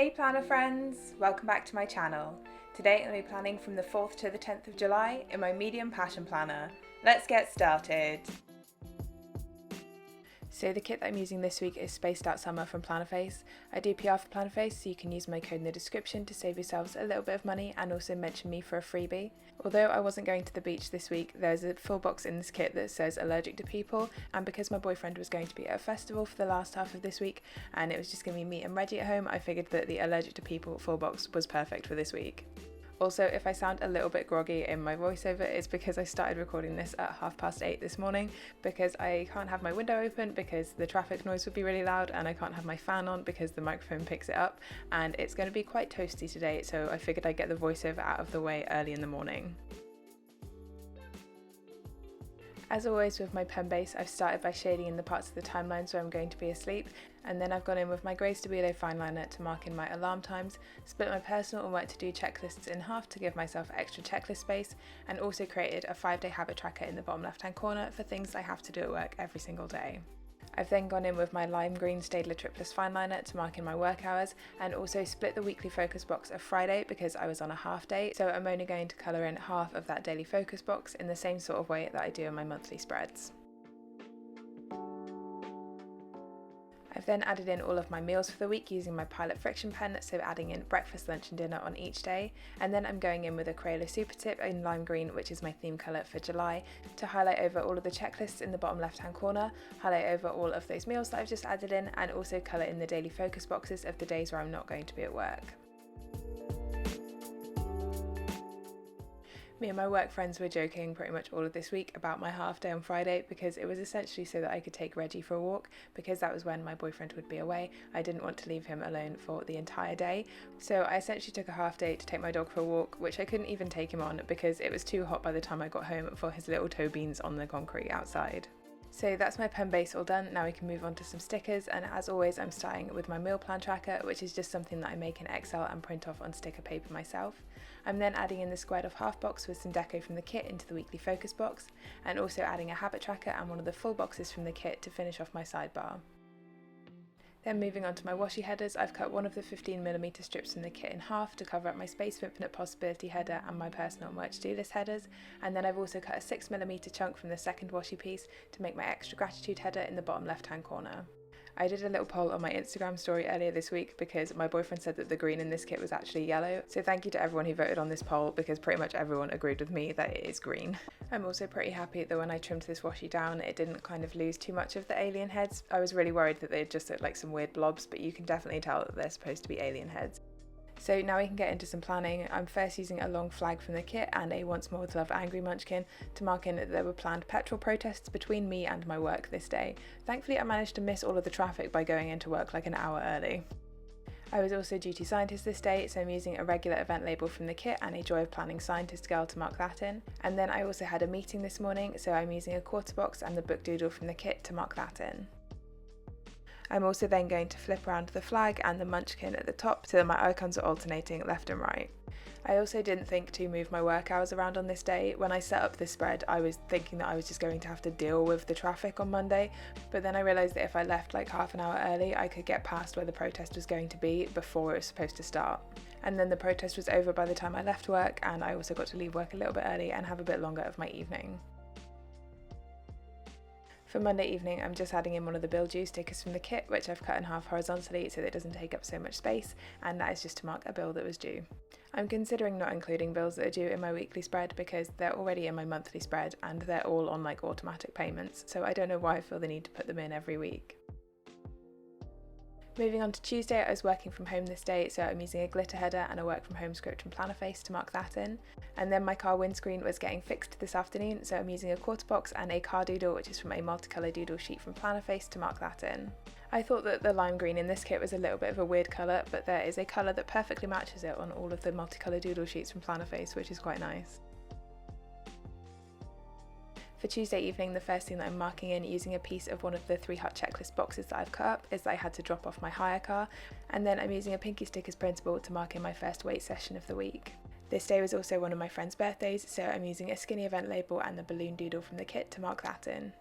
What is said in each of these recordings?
Hey planner friends, welcome back to my channel. Today I'm going to be planning from the 4th to the 10th of July in my medium passion planner. Let's get started. So the kit that I'm using this week is Spaced Out Summer from Plannerface. I do PR for Plannerface, so you can use my code in the description to save yourselves a little bit of money and also mention me for a freebie. Although I wasn't going to the beach this week, there's a full box in this kit that says allergic to people, and because my boyfriend was going to be at a festival for the last half of this week and it was just going to be me and Reggie at home, I figured that the allergic to people full box was perfect for this week. Also, if I sound a little bit groggy in my voiceover, it's because I started recording this at 8:30 this morning because I can't have my window open because the traffic noise would be really loud, and I can't have my fan on because the microphone picks it up, and it's going to be quite toasty today, so I figured I'd get the voiceover out of the way early in the morning. As always with my pen base, I've started by shading in the parts of the timelines where I'm going to be asleep, and then I've gone in with my grey Stabilo fine liner to mark in my alarm times, split my personal and work to do checklists in half to give myself extra checklist space, and also created a 5-day habit tracker in the bottom left hand corner for things I have to do at work every single day. I've then gone in with my lime green Staedtler Triplus fine liner to mark in my work hours, and also split the weekly focus box of Friday because I was on a half day, so I'm only going to colour in half of that daily focus box in the same sort of way that I do in my monthly spreads. I've then added in all of my meals for the week using my Pilot friction pen, so adding in breakfast, lunch and dinner on each day, and then I'm going in with a Crayola Super Tip in lime green, which is my theme colour for July, to highlight over all of the checklists in the bottom left hand corner, highlight over all of those meals that I've just added in, and also colour in the daily focus boxes of the days where I'm not going to be at work. Me and my work friends were joking pretty much all of this week about my half day on Friday because it was essentially so that I could take Reggie for a walk, because that was when my boyfriend would be away. I didn't want to leave him alone for the entire day, so I essentially took a half day to take my dog for a walk, which I couldn't even take him on because it was too hot by the time I got home for his little toe beans on the concrete outside. So that's my pen base all done. Now we can move on to some stickers, and as always I'm starting with my meal plan tracker, which is just something that I make in Excel and print off on sticker paper myself. I'm then adding in the squared off half box with some deco from the kit into the weekly focus box, and also adding a habit tracker and one of the full boxes from the kit to finish off my sidebar. Then moving on to my washi headers, I've cut one of the 15mm strips from the kit in half to cover up my Space for Infinite Possibility header and my personal and work to-do list headers, and then I've also cut a 6mm chunk from the second washi piece to make my extra gratitude header in the bottom left hand corner. I did a little poll on my Instagram story earlier this week because my boyfriend said that the green in this kit was actually yellow, so thank you to everyone who voted on this poll because pretty much everyone agreed with me that it is green. I'm also pretty happy that when I trimmed this washi down it didn't kind of lose too much of the alien heads. I was really worried that they'd just look like some weird blobs, but you can definitely tell that they're supposed to be alien heads. So now we can get into some planning. I'm first using a long flag from the kit and a Once More with Love Angry Munchkin to mark in that there were planned petrol protests between me and my work this day. Thankfully I managed to miss all of the traffic by going into work like an hour early. I was also duty scientist this day, so I'm using a regular event label from the kit and a Joy of Planning scientist girl to mark that in. And then I also had a meeting this morning, so I'm using a quarter box and the book doodle from the kit to mark that in. I'm also then going to flip around the flag and the munchkin at the top so that my icons are alternating left and right. I also didn't think to move my work hours around on this day. When I set up this spread I was thinking that I was just going to have to deal with the traffic on Monday, but then I realised that if I left like half an hour early I could get past where the protest was going to be before it was supposed to start. And then the protest was over by the time I left work, and I also got to leave work a little bit early and have a bit longer of my evening. For Monday evening I'm just adding in one of the Build You stickers from the kit, which I've cut in half horizontally so that it doesn't take up so much space, and that is just to mark a bill that was due. I'm considering not including bills that are due in my weekly spread because they're already in my monthly spread and they're all on like automatic payments, so I don't know why I feel the need to put them in every week. Moving on to Tuesday, I was working from home this day, so I'm using a glitter header and a work from home script from Plannerface to mark that in. And then my car windscreen was getting fixed this afternoon, so I'm using a quarter box and a car doodle, which is from a multicolour doodle sheet from Plannerface, to mark that in. I thought that the lime green in this kit was a little bit of a weird colour, but there is a colour that perfectly matches it on all of the multicolour doodle sheets from Plannerface, which is quite nice. For Tuesday evening, the first thing that I'm marking in using a piece of one of the 3 hot checklist boxes that I've cut up is that I had to drop off my hire car, and then I'm using a Pinky Stickers printable to mark in my first weight session of the week. This day was also one of my friend's birthdays, so I'm using a skinny event label and the balloon doodle from the kit to mark that in.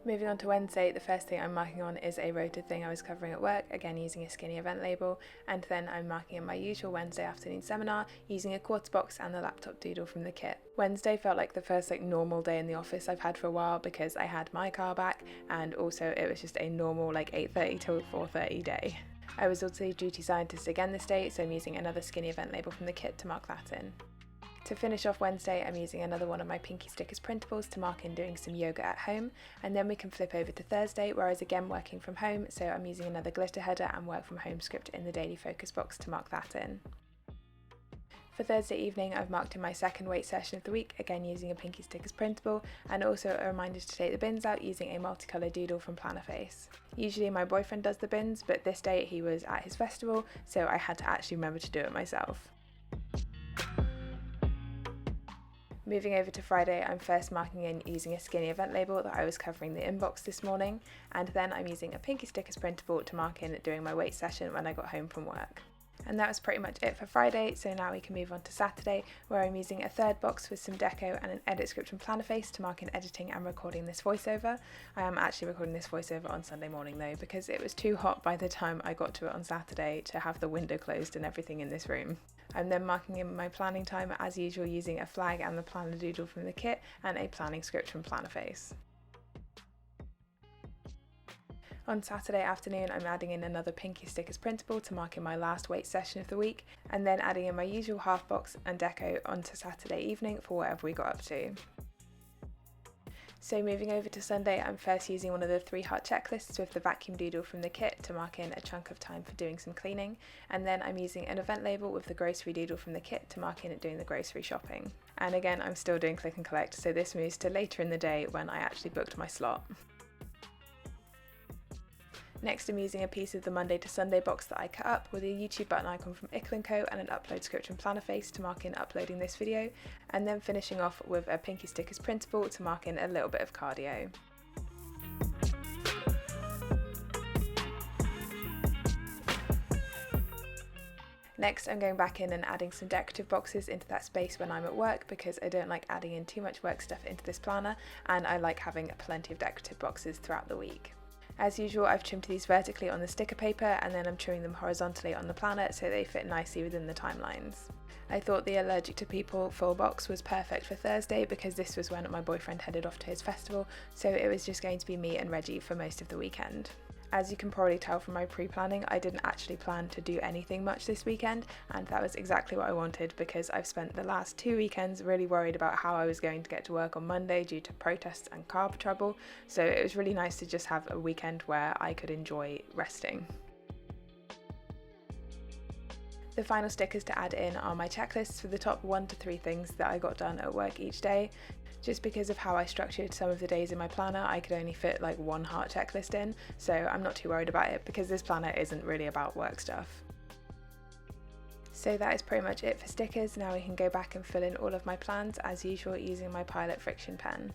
Moving on to Wednesday, the first thing I'm marking on is a rotated thing I was covering at work, again using a skinny event label, and then I'm marking in my usual Wednesday afternoon seminar using a quartz box and the laptop doodle from the kit. Wednesday felt like the first normal day in the office I've had for a while because I had my car back, and also it was just a normal 8:30 till 4:30 day. I was also duty scientist again this day, so I'm using another skinny event label from the kit to mark that in. To finish off Wednesday, I'm using another one of my Pinky Stickers printables to mark in doing some yoga at home, and then we can flip over to Thursday where I was again working from home, so I'm using another glitter header and work from home script in the daily focus box to mark that in. For Thursday evening, I've marked in my second weight session of the week, again using a Pinky Stickers printable, and also a reminder to take the bins out using a multicolour doodle from Plannerface. Usually my boyfriend does the bins, but this day he was at his festival, so I had to actually remember to do it myself. Moving over to Friday, I'm first marking in using a skinny event label that I was covering the inbox this morning, and then I'm using a Pinky Stickers printable to mark in during my weight session when I got home from work. And that was pretty much it for Friday, so now we can move on to Saturday, where I'm using a third box with some deco and an edit script from Plannerface to mark in editing and recording this voiceover. I am actually recording this voiceover on Sunday morning though, because it was too hot by the time I got to it on Saturday to have the window closed and everything in this room. I'm then marking in my planning time as usual using a flag and the planner doodle from the kit and a planning script from Plannerface. On Saturday afternoon, I'm adding in another Pinky Stickers printable to mark in my last weight session of the week, and then adding in my usual half box and deco onto Saturday evening for whatever we got up to. So moving over to Sunday, I'm first using one of the 3-heart checklists with the vacuum doodle from the kit to mark in a chunk of time for doing some cleaning, and then I'm using an event label with the grocery doodle from the kit to mark in at doing the grocery shopping. And again, I'm still doing click and collect, so this moves to later in the day when I actually booked my slot. Next, I'm using a piece of the Monday to Sunday box that I cut up with a YouTube button icon from Ickle & Co and an upload script from Plannerface to mark in uploading this video, and then finishing off with a Pinky Stickers printable to mark in a little bit of cardio. Next, I'm going back in and adding some decorative boxes into that space when I'm at work because I don't like adding in too much work stuff into this planner, and I like having plenty of decorative boxes throughout the week. As usual, I've trimmed these vertically on the sticker paper and then I'm trimming them horizontally on the planner so they fit nicely within the timelines. I thought the Allergic to People full box was perfect for Thursday because this was when my boyfriend headed off to his festival, so it was just going to be me and Reggie for most of the weekend. As you can probably tell from my pre-planning, I didn't actually plan to do anything much this weekend, and that was exactly what I wanted because I've spent the last 2 weekends really worried about how I was going to get to work on Monday due to protests and car trouble, so it was really nice to just have a weekend where I could enjoy resting. The final stickers to add in are my checklists for the top 1 to 3 things that I got done at work each day. Just because of how I structured some of the days in my planner, I could only fit 1 heart checklist in, so I'm not too worried about it because this planner isn't really about work stuff. So that is pretty much it for stickers. Now we can go back and fill in all of my plans as usual using my Pilot Friction pen.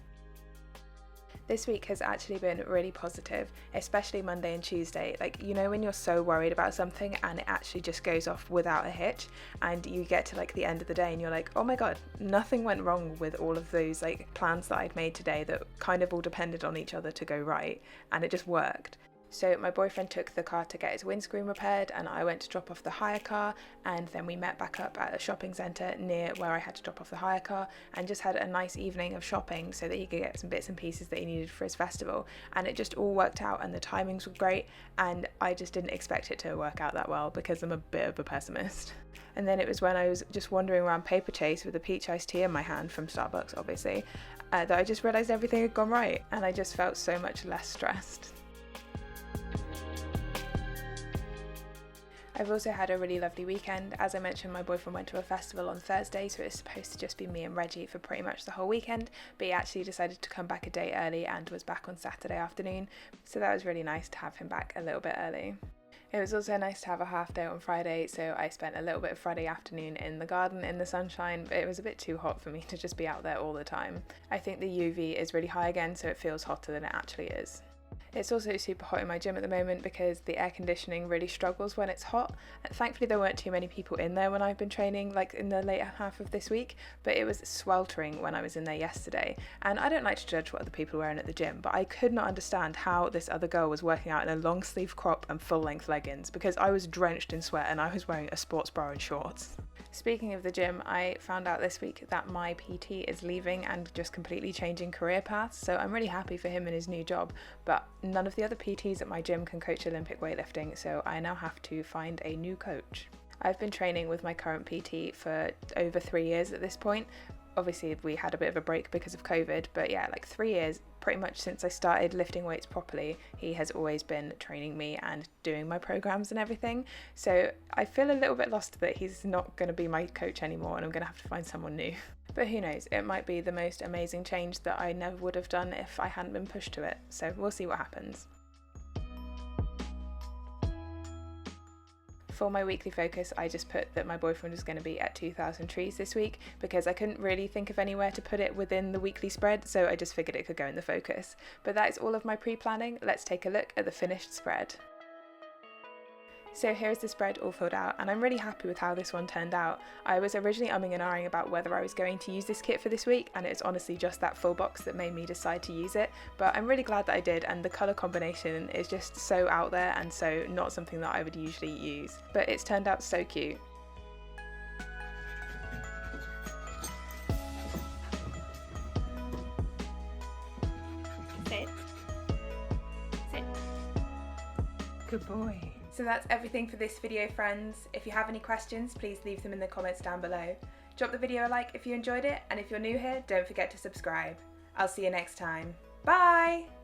This week has actually been really positive, especially Monday and Tuesday. When you're so worried about something and it actually just goes off without a hitch, and you get to the end of the day and you're like, oh my god, nothing went wrong with all of those plans that I'd made today that kind of all depended on each other to go right, and it just worked. So my boyfriend took the car to get his windscreen repaired and I went to drop off the hire car, and then we met back up at a shopping centre near where I had to drop off the hire car and just had a nice evening of shopping so that he could get some bits and pieces that he needed for his festival, and it just all worked out and the timings were great, and I just didn't expect it to work out that well because I'm a bit of a pessimist. And then it was when I was just wandering around Paperchase with a peach iced tea in my hand from Starbucks obviously, that I just realised everything had gone right and I just felt so much less stressed. I've also had a really lovely weekend. As I mentioned, my boyfriend went to a festival on Thursday, so it was supposed to just be me and Reggie for pretty much the whole weekend, but he actually decided to come back a day early and was back on Saturday afternoon, so that was really nice to have him back a little bit early. It was also nice to have a half day on Friday, so I spent a little bit of Friday afternoon in the garden in the sunshine, but it was a bit too hot for me to just be out there all the time. I think the UV is really high again, so it feels hotter than it actually is. It's also super hot in my gym at the moment because the air conditioning really struggles when it's hot. Thankfully there weren't too many people in there when I've been training, like in the later half of this week, but it was sweltering when I was in there yesterday. And I don't like to judge what other people are wearing at the gym, but I could not understand how this other girl was working out in a long sleeve crop and full length leggings, because I was drenched in sweat and I was wearing a sports bra and shorts. Speaking of the gym, I found out this week that my PT is leaving and just completely changing career paths, so I'm really happy for him in his new job, but none of the other PTs at my gym can coach Olympic weightlifting, so I now have to find a new coach. I've been training with my current PT for over 3 years at this point. Obviously we had a bit of a break because of COVID, but yeah, like 3 years, pretty much since I started lifting weights properly, he has always been training me and doing my programs and everything. So I feel a little bit lost that he's not going to be my coach anymore and I'm going to have to find someone new. But who knows, it might be the most amazing change that I never would have done if I hadn't been pushed to it. So we'll see what happens. For my weekly focus, I just put that my boyfriend was going to be at 2,000 trees this week because I couldn't really think of anywhere to put it within the weekly spread, so I just figured it could go in the focus. But that is all of my pre-planning. Let's take a look at the finished spread. So here's the spread all filled out, and I'm really happy with how this one turned out. I was originally umming and ahhing about whether I was going to use this kit for this week, and it's honestly just that full box that made me decide to use it, but I'm really glad that I did, and the colour combination is just so out there and so not something that I would usually use. But it's turned out so cute. Sit. Sit. Good boy. So that's everything for this video, friends. If you have any questions, please leave them in the comments down below. Drop the video a like if you enjoyed it, and if you're new here, don't forget to subscribe. I'll see you next time. Bye!